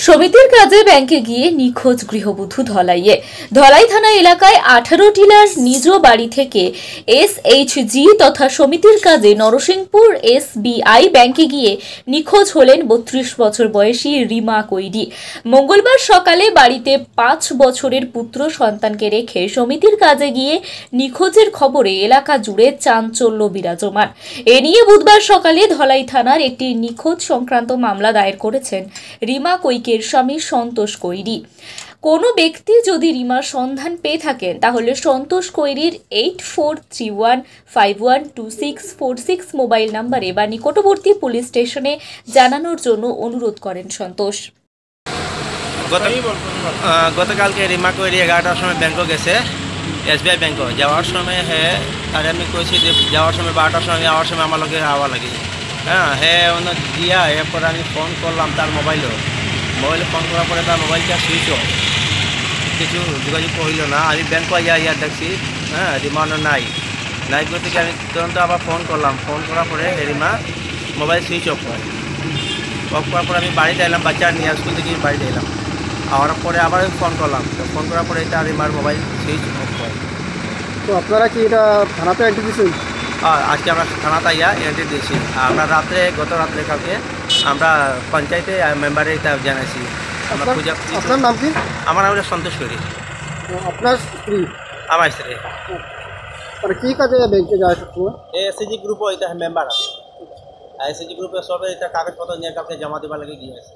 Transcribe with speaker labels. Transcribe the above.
Speaker 1: সমিতির কাজে ব্যাংকে গিয়ে নিখোঁজ গৃহবধূ ধলাইয়ে। ধলাই থানা এলাকায় 18 টিলার নিজ বাড়ি থেকে SHG তথা সমিতির কাজে নরসিংপুর SBI ব্যাংকে গিয়ে নিখোঁজ হলেন 32 বছর বয়সী রিমা কৈরি। মঙ্গলবার সকালে বাড়িতে 5 বছরের পুত্র সন্তানকে রেখে সমিতির কাজে গিয়ে নিখোঁজের খবরে এলাকা জুড়ে চাঞ্চল্য বিরাজমান। এ নিয়ে বুধবার সকালে ধলাই থানার একটি নিখোঁজ সংক্রান্ত মামলা দায়ের করেছেন রিমা কৈকের স্বামী সন্তোষ কৈরি। কোনো ব্যক্তি যদি রিমার সন্ধান পেয়ে থাকেন তাহলে সন্তোষ কৈরির 8431512646 মোবাইল নম্বরে বা নিকটবর্তী পুলিশ স্টেশনে জানানোর জন্য অনুরোধ করেন সন্তোষ।
Speaker 2: গতকালকে রিমা কৈরি 11টার সময় ব্যাংকে গেছে, SBI ব্যাংকে যাওয়ার সময় আর আমি কইছি যে যাওয়ার সময় 12টার সময় যাওয়ার সময় আমার লোকের আওয়া লাগে। অন্য দিয়া এরপর আমি ফোন করলাম তার মোবাইলে ফোন করার পরে তার মোবাইলটা সুইচ অফ, কিছু যোগাযোগ হইল না। আমি ব্যাংকে ইয়া দেখছি রিমানো নাই করতে আমি তুরন্ত আবার ফোন করলাম। ফোন করার পরে রিমা মোবাইল সুইচ অফ করার পরে আমি বাড়িতে এলাম, বাচ্চা নিয়ে স্কুল থেকে বাড়িতে এলাম। আওয়ার পরে আবার ফোন করলাম, তো ফোন করার পরে এটা রিমার মোবাইল সুইচ অফ করে।
Speaker 3: তো আপনারা কি এটা থানাতে এন্ট্রি দিয়েছেন?
Speaker 2: আজকে আমরা থানাতে এন্ট্রি দিয়েছি। আমরা গত রাত্রে কালকে আমরা পঞ্চায়েতে মেম্বারে এটা জানাইছি।
Speaker 3: আপনার নাম কি?
Speaker 2: আমার নাম সন্তোষ কৈরি।
Speaker 3: আপনার স্ত্রী?
Speaker 2: আমার স্ত্রী।
Speaker 3: মানে কি কাজে ব্যাংকে যায় সবসময়?
Speaker 2: SHG গ্রুপও এটা মেম্বার আছে। SHG গ্রুপে সবে এটা কাগজপত্র নিয়ে কালকে জমা দেওয়ার লাগে গিয়েছে।